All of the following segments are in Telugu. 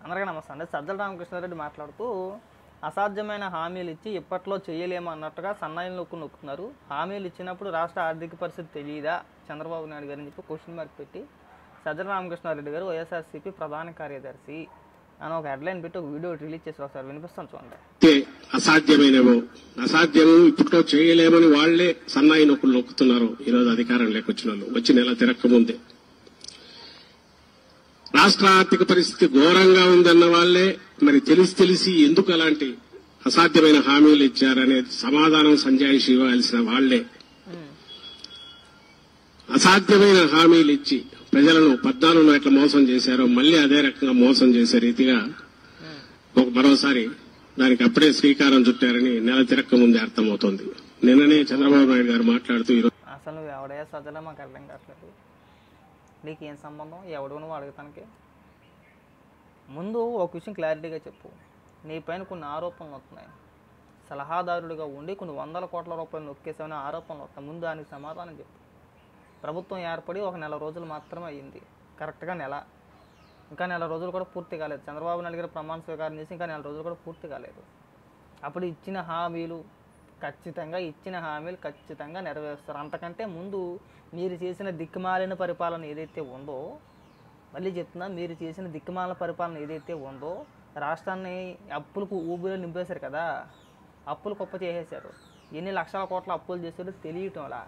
అందరికీ నమస్తే అండి. సజ్జల రామకృష్ణారెడ్డి మాట్లాడుతూ అసాధ్యమైన హామీలు ఇచ్చి ఇప్పట్లో చేయలేము అన్నట్టుగా సన్నాయిలు నొక్కుతున్నారు. హామీలు ఇచ్చినప్పుడు రాష్ట్ర ఆర్థిక పరిస్థితి తెలియదా చంద్రబాబు నాయుడు గారు అని చెప్పి క్వశ్చన్ మార్క్ పెట్టి సజ్జల రామకృష్ణారెడ్డి గారు వైఎస్ఆర్సీపీ ప్రధాన కార్యదర్శి అని ఒక హెడ్లైన్ పెట్టి ఒక వీడియో రిలీజ్ చేసి ఒకసారి వినిపిస్తాను చూడండి. అసాధ్యమైనవో అసాధ్యము ఇప్పట్లో చేయలేమని వాళ్లే సన్నాయి నొక్కులు నొక్కుతున్నారు. ఈరోజు అధికారం లేకొచ్చిన వాళ్ళు వచ్చి నెల తిరక్కముందే రాష్ట్ర ఆర్థిక పరిస్థితి ఘోరంగా ఉందన్న వాళ్లే మరి తెలిసి ఎందుకు అలాంటి అసాధ్యమైన హామీలు ఇచ్చారనే సమాధానం సంజాయిషి ఇవ్వాల్సిన వాళ్లే అసాధ్యమైన హామీలు ఇచ్చి ప్రజలను 14 నాట్ల మోసం చేశారో మళ్లీ అదే రకంగా మోసం చేసే రీతిగా మరోసారి దానికి అప్పుడే శ్రీకారం చుట్టారని నెల తిరక్క ముందే అర్థమవుతోంది. నిన్ననే చంద్రబాబు నాయుడు గారు మాట్లాడుతూ అసలు నువ్వు ఎవడే సజ్జల మాకు అర్థం కావట్లేదు. నీకేం సంబంధం ఎవడు నువ్వు అడుగుతానికి? ముందు ఒక విషయం క్లారిటీగా చెప్పు. నీ పైన కొన్ని ఆరోపణలు వస్తున్నాయి. సలహాదారుడిగా ఉండి కొన్ని 100 కోట్ల రూపాయలు నొక్కేసామని ఆరోపణలు వస్తాయి. ముందు దానికి సమాధానం చెప్పు. ప్రభుత్వం ఏర్పడి ఒక నెల రోజులు మాత్రమే అయ్యింది. కరెక్ట్గా నెల, ఇంకా నెల రోజులు కూడా పూర్తి కాలేదు. చంద్రబాబు నాయుడు గారు ప్రమాణ స్వీకారం చేసి ఇంకా నెల రోజులు కూడా పూర్తి కాలేదు. అప్పుడు ఇచ్చిన హామీలు ఖచ్చితంగా నెరవేరుస్తారు. అంతకంటే ముందు మీరు చేసిన దిక్కుమాలిన పరిపాలన ఏదైతే ఉందో, మళ్ళీ చెప్తున్నా, మీరు చేసిన దిక్కుమాలిన పరిపాలన ఏదైతే ఉందో రాష్ట్రాన్ని అప్పులకు ఊబిలో నింపేశారు కదా, అప్పులు గొప్ప చేసేశారు. ఎన్ని లక్షల కోట్ల అప్పులు చేశారో తెలియటంలా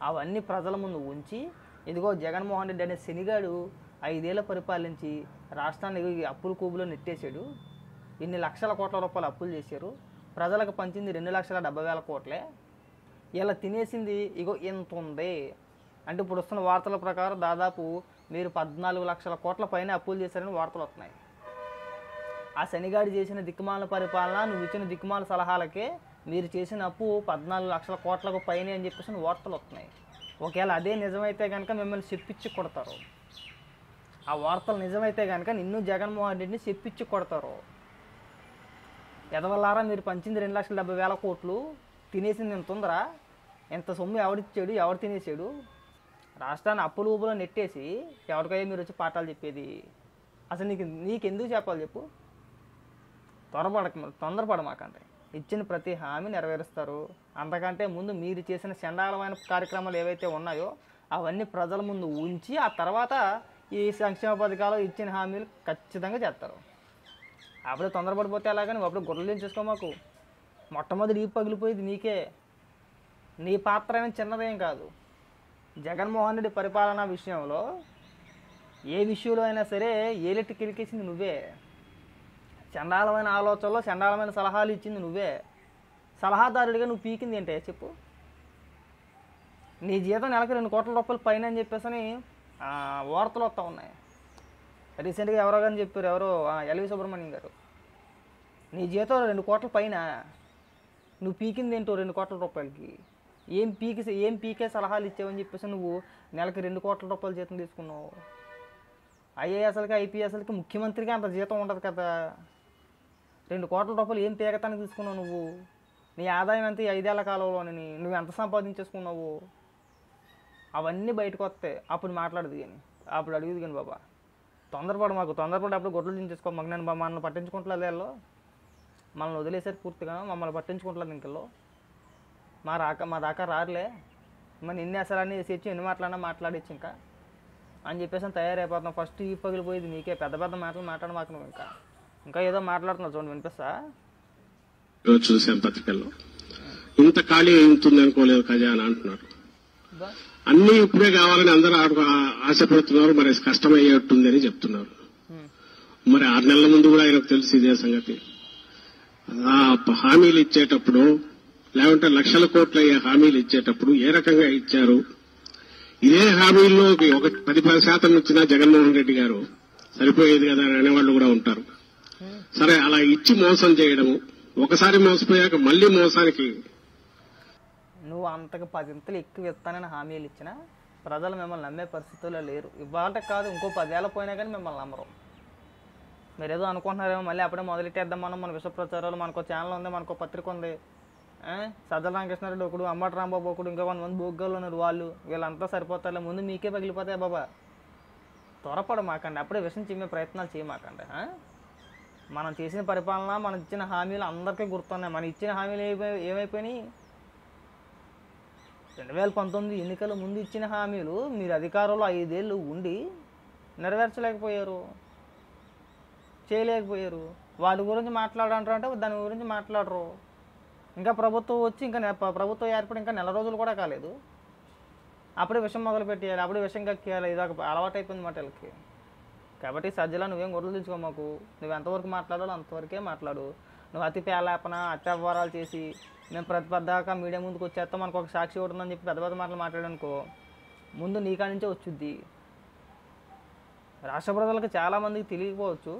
అవన్నీ ప్రజల ముందు ఉంచి, ఇదిగో జగన్మోహన్ రెడ్డి అనే శనిగాడు 5 ఏళ్ళు పరిపాలించి రాష్ట్రాన్ని అప్పుల కూబులో నెట్టేశాడు. ఇన్ని లక్షల కోట్ల రూపాయలు అప్పులు చేశారు. ప్రజలకు పంచింది 2,70,000 కోట్లే. ఇలా తినేసింది ఇగో ఇంత ఉంది అంటే ఇప్పుడు వస్తున్న వార్తల ప్రకారం దాదాపు మీరు 14 లక్షల కోట్ల పైన అప్పులు చేశారని వార్తలు వస్తున్నాయి. ఆ శనిగాడు చేసిన దిక్కుమాల పరిపాలన, నువ్వు ఇచ్చిన దిక్కుమాల సలహాలకే మీరు చేసిన అప్పు 14 లక్షల కోట్లకు పైన అని చెప్పేసి వార్తలు వస్తున్నాయి. ఒకవేళ అదే నిజమైతే కనుక మిమ్మల్ని చెప్పిచ్చి కొడతారు. ఆ వార్తలు నిజమైతే కనుక నిన్ను జగన్మోహన్ రెడ్డిని చెప్పిచ్చి కొడతారు. ఎదవల్లారా, మీరు పంచింది 2,70,000 కోట్లు, తినేసింది ఎంత ఉందరా? ఎంత సొమ్ము ఎవడిచ్చాడు, ఎవడు తినేసాడు? రాష్ట్రాన్ని అప్పుల ఊబులో నెట్టేసి ఎవరికైనా మీరు వచ్చి పాఠాలు చెప్పేది? అసలు నీకెందుకు చెప్పాలి చెప్పు? తొందరపడమాకండి. ఇచ్చిన ప్రతి హామీ నెరవేరుస్తారు. అంతకంటే ముందు మీరు చేసిన చండాలమైన కార్యక్రమాలు ఏవైతే ఉన్నాయో అవన్నీ ప్రజల ముందు ఉంచి ఆ తర్వాత ఈ సంక్షేమ పథకాలు ఇచ్చిన హామీలు ఖచ్చితంగా చేస్తారు. అప్పుడే తొందరపడిపోతే అలాగా నువ్వు అప్పుడు గొర్రెలు చేసుకో. మాకు మొట్టమొదటి ఈ పగిలిపోయేది నీకే. నీ పాత్ర ఏమైనా చిన్నదేం కాదు. జగన్మోహన్ రెడ్డి పరిపాలనా విషయంలో ఏ విషయంలో అయినా సరే ఏలెట్టి కిలికేసింది నువ్వే. చండాలమైన ఆలోచనలో చండాలమైన సలహాలు ఇచ్చింది నువ్వే. సలహాదారుడిగా నువ్వు పీకింది ఏంటే చెప్పు? నీ జీతం నెలకు 2 కోట్ల రూపాయలు పైన అని చెప్పేసి వార్తలు వస్తూ ఉన్నాయి. రీసెంట్గా ఎవరో కానీ చెప్పారు, ఎవరో ఎల్వి సుబ్రహ్మణ్యం గారు. నీ జీతం 2 కోట్ల పైన, నువ్వు పీకింది ఏంటో 2 కోట్ల రూపాయలకి. ఏం పీకే సలహాలు ఇచ్చావని చెప్పేసి నువ్వు నెలకి 2 కోట్ల రూపాయలు జీతం తీసుకున్నావు. ఐఏఎస్లకి ఐపీఎస్లకి ముఖ్యమంత్రికి అంత జీతం ఉండదు కదా. 2 కోట్ల రూపాయలు ఏం పీకతానికి తీసుకున్నావు నువ్వు? నీ ఆదాయం ఎంత 5 ఏళ్ల కాలంలోని నువ్వు ఎంత సంపాదించేసుకున్నావు? అవన్నీ బయటకు వస్తాయి. అప్పుడు మాట్లాడదు కానీ, అప్పుడు అడుగుది కానీ బాబా. తొందరపడి అప్పుడు గొడ్లు దించేసుకో. మాకు మనల్ని పట్టించుకుంటలేదు. వీళ్ళు మనల్ని వదిలేసారు పూర్తిగా, మమ్మల్ని పట్టించుకుంటలేదు. ఇంకల్లో మా దాకా రారులే. మరి ఇన్ని అసలు అన్నీ చేసి ఎన్ని మాట్లాడచ్చు ఇంకా అని చెప్పేసి తయారైపోతున్నాం. ఫస్ట్ ఈ పగిలిపోయేది నీకే. పెద్ద మాటలు మాట్లాడమాకు నువ్వు. ఇంకా ఏదో మాట్లాడుతున్నావు చూడండి, వినిపిస్తా. చూసాం పత్రికల్లో, ఇంత ఖాళీ ఉంటుంది అనుకోలేదు ఖజానా అంటున్నారు. అన్ని ఇప్పుడే కావాలని అందరూ ఆశపడుతున్నారు. మరి కష్టమయ్యేట్టుంది అని చెప్తున్నారు. మరి 6 నెలల ముందు కూడా ఆయనకు తెలిసి ఇదే సంగతి. హామీలు ఇచ్చేటప్పుడు, లేకుంటే లక్షల కోట్ల హామీలు ఇచ్చేటప్పుడు ఏ రకంగా ఇచ్చారు? ఇదే హామీల్లో ఒక 10% ఇచ్చినా జగన్మోహన్ రెడ్డి గారు సరిపోయేది కదా అని అనేవాళ్ళు కూడా ఉంటారు. సరే, అలా ఇచ్చి మోసం చేయడము, ఒకసారి మోసపోయాక మళ్లీ మోసానికి నువ్వు అంతకు 10 ఇంతలు ఎక్కువ ఇస్తానని హామీలు ఇచ్చినా ప్రజలు మిమ్మల్ని నమ్మే పరిస్థితుల్లో లేరు. ఇవాళ కాదు, ఇంకో 10 ఏళ్ళ పోయినా కానీ మిమ్మల్ని నమ్మరు. మీరు ఏదో అనుకుంటున్నారేమో మళ్ళీ అప్పుడే మొదలెట్టేద్దాం మన విష ప్రచారాలు. మనకు ఛానల్ ఉంది, మనకు పత్రిక ఉంది. సజ్జల రామకృష్ణారెడ్డి ఒకడు, అమ్మటి రాంబాబు ఒకడు, ఇంకా కొంతమంది బోగ్గాళ్ళు ఉన్నారు. వీళ్ళంతా సరిపోతారులే. ముందు మీకే పగిలిపోతాయి బాబా. త్వరపడమాకండి. అప్పుడే విషయం చిమ్మే ప్రయత్నాలు చేయమాకండి. మనం చేసిన పరిపాలన, మనం ఇచ్చిన హామీలు అందరికీ గుర్తున్నాయి. మనం ఇచ్చిన హామీలు ఏమైపోయినాయి? 2019 ఎన్నికల ముందు ఇచ్చిన హామీలు మీరు అధికారంలో 5 ఏళ్ళు ఉండి నెరవేర్చలేకపోయారు, చేయలేకపోయారు. వాటి గురించి మాట్లాడంటారంటే దాని గురించి మాట్లాడరు. ఇంకా ప్రభుత్వం వచ్చి ఇంకా ప్రభుత్వం ఏర్పడి ఇంకా నెల రోజులు కూడా కాలేదు, అప్పుడే విషయం మొదలు పెట్టేయాలి, అప్పుడే విషయం కక్కేయాలి. ఇది ఒక అలవాటు అయిపోయింది మాట వీళ్ళకి. కాబట్టి సజ్జలా నువ్వేం గొడవలు తెచ్చుకోమాకు. నువ్వు ఎంతవరకు మాట్లాడాలో అంతవరకే మాట్లాడు. నువ్వు అతి పేలాపన అత్యవహారాలు చేసి మేము ప్రతిపద్దాకా మీడియా ముందుకు వచ్చేస్తాం, మనకు ఒక సాక్షి ఒకటి ఉందని చెప్పి పెద్ద పెద్ద మాటలు మాట్లాడనుకో, ముందు నీకా నుంచే వచ్చుద్ది. రాష్ట్ర ప్రజలకు చాలామందికి తెలియకపోవచ్చు,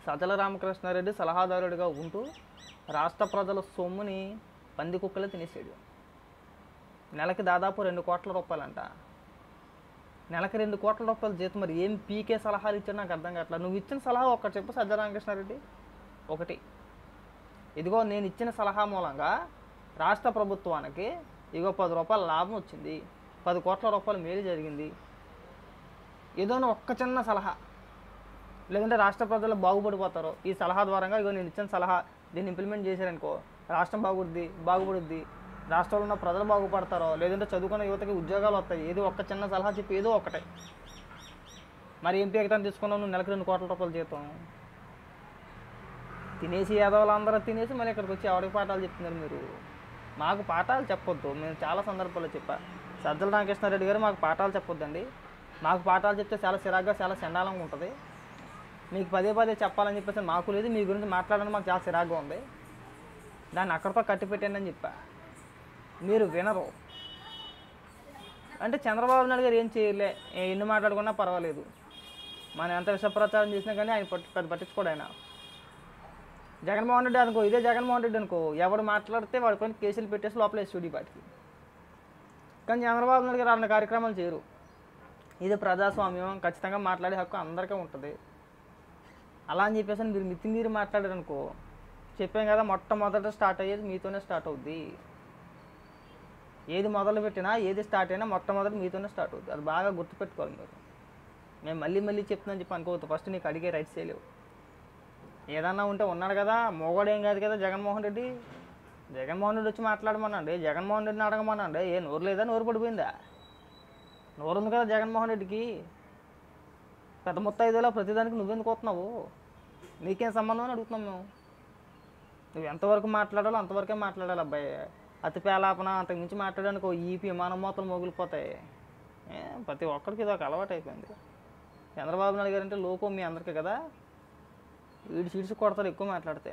సజ్జల రామకృష్ణారెడ్డి సలహాదారుడిగా ఉంటూ రాష్ట్ర ప్రజల సొమ్ముని పంది కుక్కలే తినేసాడు. నెలకి దాదాపు 2 కోట్ల రూపాయలంట. నెలకి 2 కోట్ల రూపాయల జీతం. మరి ఏం పీకే సలహాలు ఇచ్చాడు నాకు అర్థం కావట్లేదు. నువ్వు ఇచ్చిన సలహా ఒక్కటి చెప్పు సజ్జల రామకృష్ణారెడ్డి. ఒకటి, ఇదిగో నేను ఇచ్చిన సలహా మూలంగా రాష్ట్ర ప్రభుత్వానికి ఇగో 10 రూపాయల లాభం వచ్చింది, 10 కోట్ల రూపాయలు మేలు జరిగింది. ఏదోనో ఒక్క చిన్న సలహా, లేదంటే రాష్ట్ర ప్రజలు బాగుపడిపోతారు ఈ సలహా ద్వారంగా, ఇగో నేను ఇచ్చిన సలహా దీన్ని ఇంప్లిమెంట్ చేశారనుకో రాష్ట్రం బాగుపడుద్ది, రాష్ట్రంలో ఉన్న ప్రజలు బాగుపడతారో, లేదంటే చదువుకున్న యువతకి ఉద్యోగాలు వస్తాయి. ఏదో ఒక్క చిన్న సలహా చెప్పి ఏదో ఒకటే. మరి ఎంపీ ఎగతాన్ని తీసుకున్నావు నువ్వు నెలకు 2 కోట్ల రూపాయలు జీతం తినేసి, యాదవులందరూ తినేసి మళ్ళీ ఇక్కడికి వచ్చి ఎవరికి పాఠాలు చెప్తున్నారు మీరు? మాకు పాఠాలు చెప్పొద్దు. మేము చాలా సందర్భాల్లో చెప్పా, సజ్జల రామకృష్ణారెడ్డి గారు మాకు పాఠాలు చెప్పొద్దండి. మాకు పాఠాలు చెప్తే చాలా చిరాగ్గా చాలా చండాలంగా ఉంటుంది. మీకు పదే చెప్పాలని చెప్పేసి మాకు లేదు, మీ గురించి మాట్లాడడానికి మాకు చాలా చిరాగ్గా ఉంది, దాన్ని అక్కడితో కట్టిపెట్టండి అని చెప్పా. మీరు వినరు. అంటే చంద్రబాబు నాయుడు గారు ఏం చేయలే, ఎన్ని మాట్లాడుకున్నా పర్వాలేదు, మనం ఎంత విష ప్రచారం చేసినా కానీ ఆయన పట్టించుకోడు. ఆయన జగన్మోహన్ రెడ్డి అనుకో, ఇదే జగన్మోహన్ రెడ్డి అనుకో, ఎవడు మాట్లాడితే వాడి పైన కేసులు పెట్టేసి లోపల స్టూడియో పాటికి. కానీ చంద్రబాబు నాయుడు గారు అన్న కార్యక్రమాలు చేయరు. ఇది ప్రజాస్వామ్యం, ఖచ్చితంగా మాట్లాడే హక్కు అందరికీ ఉంటుంది. అలా అని చెప్పేసి మీరు మాట్లాడారు అనుకో, చెప్పాం కదా మొట్టమొదట స్టార్ట్ అయ్యేది మీతోనే స్టార్ట్ అవుద్ది. ఏది మొదలు పెట్టినా ఏది స్టార్ట్ అయినా మొట్టమొదటి మీతోనే స్టార్ట్ అవుతుంది. అది బాగా గుర్తుపెట్టుకోవాలి మీరు. మేము మళ్ళీ చెప్తుందని చెప్పి అనుకోవద్దు. ఫస్ట్ నీకు అడిగే రైట్స్ చేయలేవు. ఏదన్నా ఉంటే ఉన్నాడు కదా, మోగోడేం కాదు కదా జగన్మోహన్ రెడ్డి. జగన్మోహన్ రెడ్డి వచ్చి మాట్లాడమనండి, జగన్మోహన్ రెడ్డిని అడగమనండి. ఏ నోరు లేదా? నోరు పడిపోయిందా? నోరు ఉంది కదా జగన్మోహన్ రెడ్డికి. పెద్ద ముత్తైదులో ప్రతిదానికి నువ్వెందుకు వస్తున్నావు? నీకేం సంబంధం అని అడుగుతున్నాం మేము. నువ్వు ఎంతవరకు మాట్లాడాలో అంతవరకే మాట్లాడాలి అబ్బాయి. అతి పేలాపన అంతకు మించి మాట్లాడడానికి ఈపీ విమానం మూతలు మోగిలిపోతాయి. ప్రతి ఒక్కరికి ఇది ఒక అలవాటు అయిపోయింది. చంద్రబాబు నాయుడు గారు అంటే లోకం మీ అందరికీ కదా, ఈడ్చి కొడతారు ఎక్కువ మాట్లాడితే.